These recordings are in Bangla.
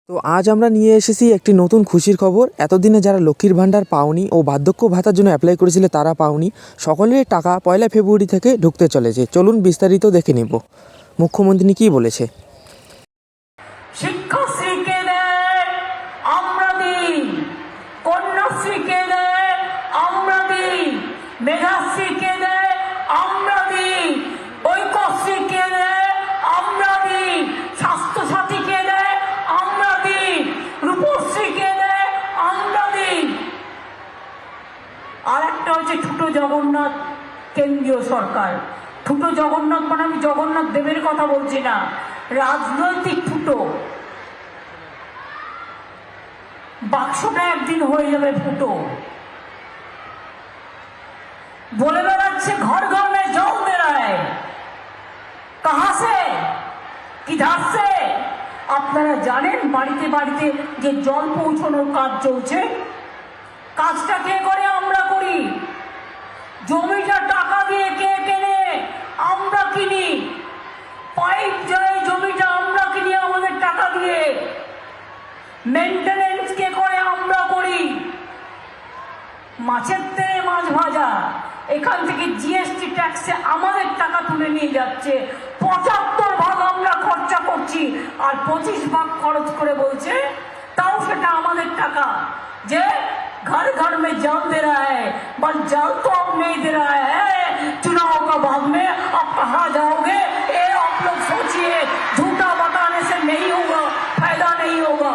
তো আজ আমরা নিয়ে এসেছি একটি নতুন খুশির খবর। এতদিনে যারা লক্ষ্মীর ভাণ্ডার পাওনি ও বার্ধক্য ভাতার জন্য অ্যাপ্লাই করেছিলে তারা পাওনি, সকলের টাকা 1 ফেব্রুয়ারি থেকে ঢুকতে চলেছে। চলুন বিস্তারিত দেখে নেব মুখ্যমন্ত্রী কী বলেছে। শিক্ষাশ্রীকে দেয় আমরা দিই, কন্যাশ্রীকে দেয় আমরা দিই, মেধাশ্রীকে দেয় আমরা দিই, ঐক্যশ্রীকে দেয় আমরা দিই, স্বাস্থ্যসাথীকে দেয় আমরা দিই, রূপশ্রীকে দেয় আমরা দিই। আর একটা হচ্ছে ছোটো জগন্নাথ কেন্দ্রীয় সরকার। ছোটো জগন্নাথ মানে আমি জগন্নাথ দেবের কথা বলছি না, রাজনৈতিক ফুটো। বাক্সটা একদিন হয়ে যাবে ফুটো। বলে বেড়াচ্ছে ঘর ঘর মে জল দে रहा है, कहां से किधर से। আপনারা জানেন বাড়িতে বাড়িতে যে জল পৌঁছানোর কাজ চলছে, কাজটা কে করে? আমরা করি। জমিটা টাকা দিয়ে কে কেনে? আমরা কিনি। পাইপ যায় জমিটা আমরা কিনি আমাদের টাকা দিয়ে। মেনটেনেন্স কে করে? আমরা করি। মাছের তেলে মাছ ভাজা, এখান থেকে জিএসটি ট্যাক্সে আমাদের টাকা তুলে নিয়ে যাচ্ছে। 75 ভাগ আমরা খরচা করছি, আর 25 ভাগ খরচ করে বলছে তাও সেটা আমাদের টাকা। যে घर घर में जल दे रहा है, बस जल तो अब नहीं दे रहा है। चुनाव का बाद में अब कहाँ जाओगे ये आप लोग सोचिए। झूठा बताने से नहीं होगा, फायदा नहीं होगा।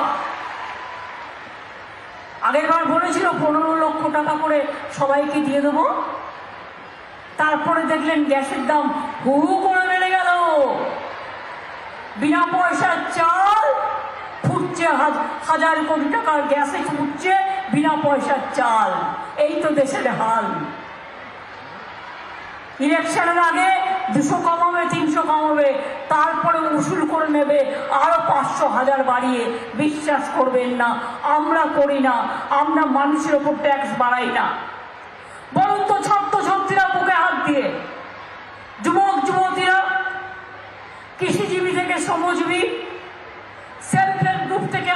আগের বার বলেছিল 15 লক্ষ টাকা করে সবাইকে দিয়ে দেবো, তারপরে দেখলেন গ্যাসের দাম হু হু করে বেড়ে গেল। বিনা পয়সার চাল ফুটছে, হাজার কোটি টাকার গ্যাসে ফুটছে বিনা পয়সার চাল। এই তো দেশের হাল। ইলেকশনের আগে 200 কমাবে, 300 কমাবে, তারপরে উসুল করে নেবে আরো 500 1000 বাড়িয়ে। বিশ্বাস করবেন না, আমরা করি না। আমরা মানুষের ওপর ট্যাক্স বাড়াই না। বরং তো ছাত্রছাত্রীরা বুকে হাত দিয়ে, যুবক যুবতীরা, কৃষিজীবী থেকে শ্রমজীবী, সেলফ হেল্প গ্রুপ থেকে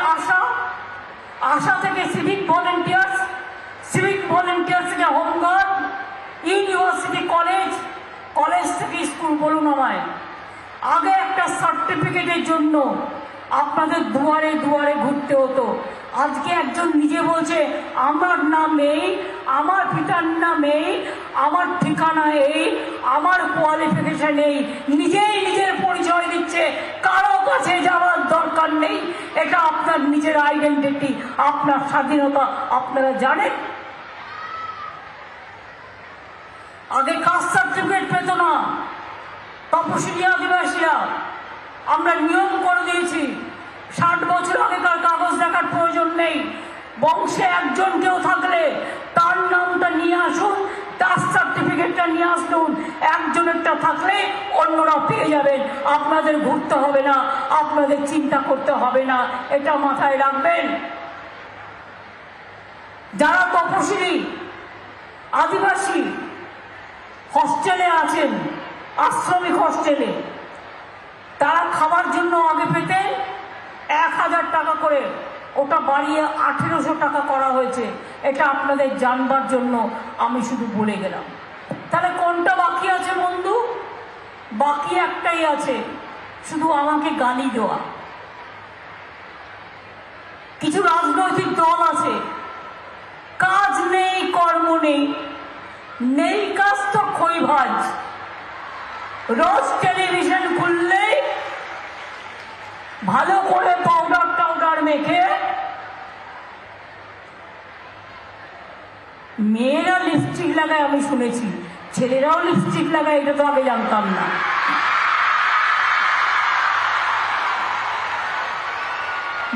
আশা থেকে সিভিক ভলেন্টিয়ার্স থেকে হোমগার্ড, ইউনিভার্সিটি কলেজ থেকে স্কুল, বলুন আমায়। আগে একটা সার্টিফিকেটের জন্য আপনাদের দুয়ারে দুয়ারে ঘুরতে হতো। আজকে একজন নিজে বলছে আমার নাম এই, আমার পিতার নাম এই, আমার ঠিকানা এই, আমার কোয়ালিফিকেশন এই, নিজেই নিজের পরিচয় দিচ্ছে। কারো কাছে যাওয়ার দরকার নেই। এটা আপনার নিজের আইডেন্টিটি, আপনার স্বাধীনতা। আপনারা জানেন আগে কাস্ট সার্টিফিকেট পেত না তপশিলি আদিবাসীরা। আমরা নিয়ম করে দিয়েছি 60 বছর আগেকার কাগজ দেখার প্রয়োজন নেই। বংশে একজন কেউ থাকলে তার নামটা নিয়ে আসুন, কাস্ট সার্টিফিকেটটা নিয়ে আসুন। একজনেরটা থাকলে অন্যরা পেয়ে যাবেন। আপনাদের ঘুরতে হবে না, আপনাদের চিন্তা করতে হবে না। এটা মাথায় রাখবেন। যারা তপশিলি আদিবাসী হস্টেলে আছেন, আশ্রমিক হস্টেলে, তারা খাবার জন্য আগে পেতেন 1000 টাকা করে, ওটা বাড়িয়ে 1800 টাকা করা হয়েছে। এটা আপনাদের জানবার জন্য আমি শুধু বলে গেলাম। তাহলে কোনটা বাকি আছে বন্ধু? বাকি একটাই আছে, শুধু আমাকে গালি দেওয়া। কিছু রাজনৈতিক দল আছে, কাজ নেই, কর্ম নেই, নেই কাজ তো খই ভাজ। রোজ টেলিভিশন খুললেই ভালো করে পাউডার মেখে, মেয়েরা লিপস্টিক লাগায় আমি শুনেছি, ছেলেরাও লিপস্টিক লাগায়, এটা তো আগে জানতাম না।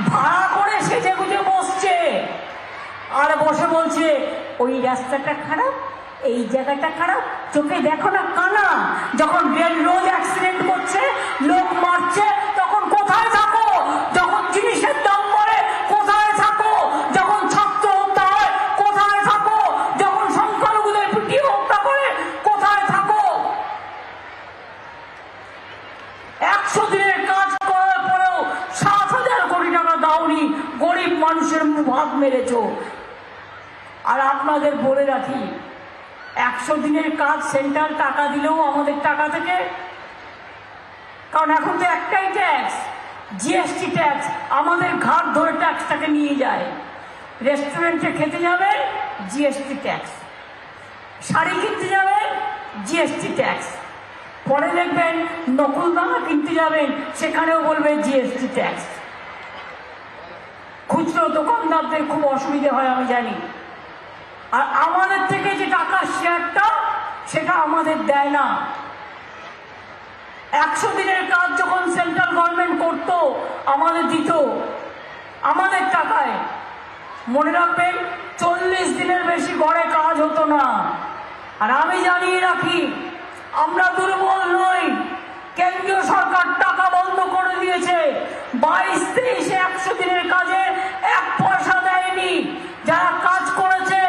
ভাড়া করে সেজে গুজে বসছে, আর বসে বলছে ওই রাস্তাটা খারাপ, এই জায়গাটা খারাপ, চোখে দেখো না কানা। যখন রেল রোড অ্যাক্সিডেন্ট করছে, লোক মারছে, তখন কোথায় থাকো? যখন জিনিসের দাম বাড়ে কোথায় থাকো? যখন ছাত্র হত্যা হয় কোথায় থাকো? যখন সংখ্যালঘুদের পিটিয়ে হত্যা করে কোথায় থাকো? 100 দিনের কাজ করার পরেও 7000 কোটি টাকা দাওনি মানুষের ভাগ মেরেছ। আর আপনাদের বলে রাখি, 100 দিনের কাজ সেন্ট্রাল টাকা দিলেও আমাদের টাকা থেকে, কারণ এখন তো একটাই ট্যাক্স, জিএসটি ট্যাক্স, আমাদের ঘাট ধরে ট্যাক্সটাকে নিয়ে যায়। রেস্টুরেন্টে খেতে যাবেন, জিএসটি ট্যাক্স, শাড়ি কিনতে যাবেন, জিএসটি ট্যাক্স, পরে দেখবেন নকুলদানা কিনতে যাবেন, সেখানেও বলবে জিএসটি ট্যাক্স। খুচরো দোকানদারদের খুব অসুবিধা হয় আমি জানি। আর আমাদের থেকে যে টাকার শেয়ারটা, সেটা আমাদের দেয় না। 100 দিনের কাজ যখন সেন্ট্রাল গভর্নমেন্ট করতো, আমাদের দিত আমাদের টাকায়। মনে রাখবেন, 40 দিনের বেশি ঘরে কাজ হতো না। আর আমি জানিয়ে রাখি, আমরা দুর্বল নই। কেন্দ্রীয় সরকার টাকা বন্ধ করে দিয়েছে। 22-23 100 দিনের কাজে 1 পয়সা দেয়নি। যারা কাজ করেছে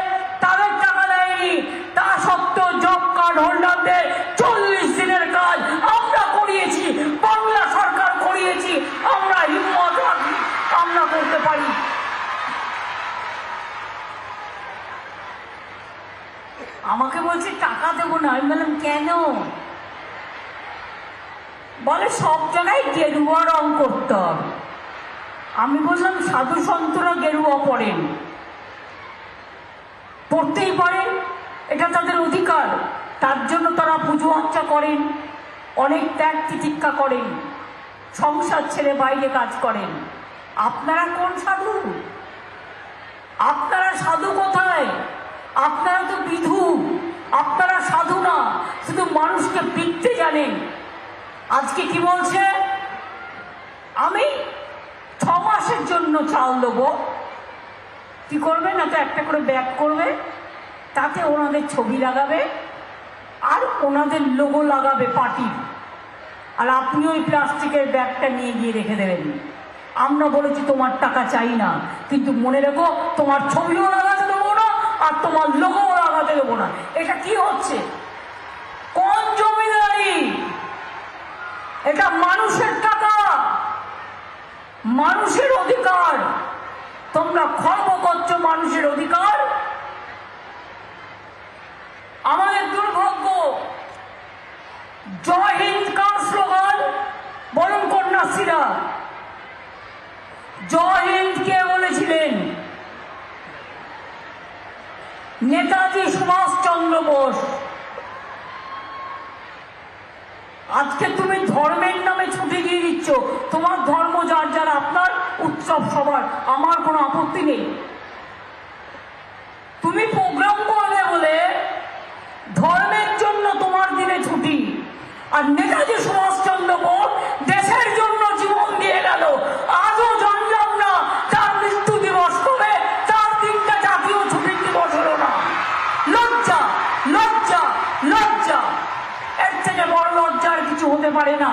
তাদের টাকা দেয়নি। তা সত্ত্বেও জব কার্ড হোল্ডারদের 40 দিনের কাজ আমরা করিয়েছি, বাংলা সরকার করিয়েছি। আমরা হিম্মত রাখি, আমরা করতে পারি। আমাকে বলছে টাকা দেবো না। আমি বললাম কেন? বলে সব জায়গায় গেরুয়া রং করতে হবে। আমি বললাম সাধু সন্তরা গেরুয়া পড়েন, পড়তেই পারেন, এটা তাদের অধিকার। তার জন্য তারা পুজো আর্চা করেন, অনেক ত্যাগ তিতিক্ষা করেন, সংসার ছেড়ে বাইরে কাজ করেন। আপনারা কোন সাধু? আপনারা সাধু কোথায়? আপনারা তো বিধু। আপনারা সাধু না, শুধু মানুষকে পিটতে জানেন। আজকে কি বলছে? আমি 6 মাসের জন্য চাল দেবো। কি করবে না, তো একটা করে ব্যাগ করবে, তাতে ওনাদের ছবি লাগাবে আর ওনাদের লোগো লাগাবে পার্টির। আর আপনি ওই প্লাস্টিকের ব্যাগটা নিয়ে গিয়ে রেখে দেবেন। আমরা বলেছি তোমার টাকা চাই না, কিন্তু মনে রেখো তোমার ছবিও লাগাতে দেবো না আর তোমার লোগোও লাগাতে দেবো না। এটা কি হচ্ছে? কোন জমিদারি? এটা মানুষের টাকা, মানুষের অধিকার। তোমরা খর্ব করছো মানুষের অধিকার। আমাদের দুর্ভাগ্য, জয় হিন্দ কার স্লোগান বলুন কন্যাশ্রীরা? জয় হিন্দ কে বলেছিলেন? নেতাজি সুভাষচন্দ্র বোস। আজকে তুমি ধর্মের নামে ছুটি দিয়ে দিচ্ছ। তোমার ধর্ম যার যার, আপনার উৎসব সবার, আমার কোনো আপত্তি নেই। তুমি প্রোগ্রাম করবে বলে ধর্মের জন্য তোমার দিনে ছুটি। আর নেতাজি সুভাষচন্দ্র বোস দেশের জন্য জীবন দিয়ে গেল। আজও জানলাম না তার মৃত্যু দিবস কবে, তার দিনটা জাতীয় ছুটির দিবস হলো না। লজ্জা, লজ্জা, লজ্জা। এর থেকে বড় লজ্জার কিছু হতে পারে না।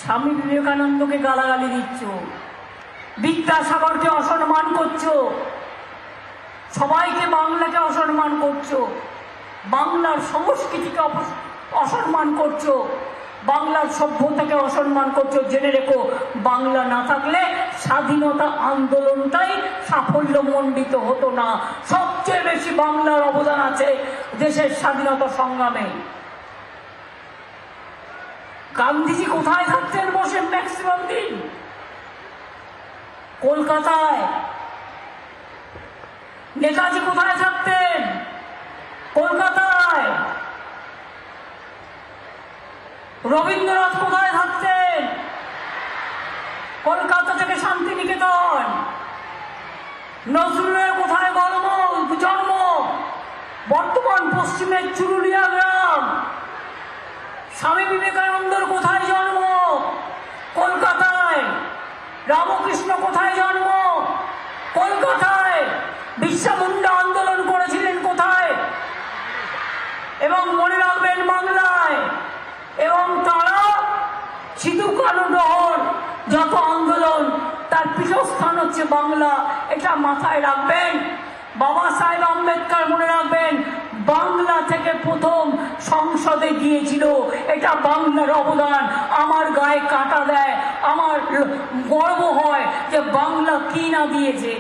স্বামী বিবেকানন্দকে গালাগালি দিচ্ছ, বিদ্যাসাগরকে অসম্মান করছো, সবাইকে, বাংলাকে অসম্মান করছো, বাংলার সংস্কৃতিকে অসম্মান করছো, বাংলার সভ্যতাকে অসম্মান করছো। জেনে রেখো, বাংলা না থাকলে স্বাধীনতা আন্দোলনটাই সাফল্যমণ্ডিত হতো না। সবচেয়ে বেশি বাংলার অবদান আছে দেশের স্বাধীনতা সংগ্রামে। গান্ধীজি কোথায় থাকতেন বসে ম্যাক্সিমাম দিন? কলকাতায়। নেতাজি কোথায় থাকতেন? কলকাতায়। রবীন্দ্রনাথ কোথায় থাকতেন? কলকাতা থেকে শান্তিনিকেতন। নজরুলের কোথায় জন্ম? বর্তমান পশ্চিমের চুরুলিয়া গ্রাম। স্বামী বিবেকানন্দর কোথায় জন্ম? কলকাতায়। রামকৃষ্ণ কোথায় জন্ম? কলকাতায়। বিরসা মুন্ডা আন্দোলন করেছিলেন কোথায়? এবং মনে রাখবেন, বাংলায়। এবং তারা সিধু কানু ডহর যত আন্দোলন, তার পীঠস্থান হচ্ছে বাংলা। এটা মাথায় রাখবেন। বাবা সাহেব আম্বেদকর মনে রাখবেন, বাংলা থেকে প্রথম সংসদে গিয়েছিল। এটা বাংলার অবদান। আমার গায়ে কাটা দেয়, আমার গর্ব হয় যে বাংলা কি না দিয়েছে।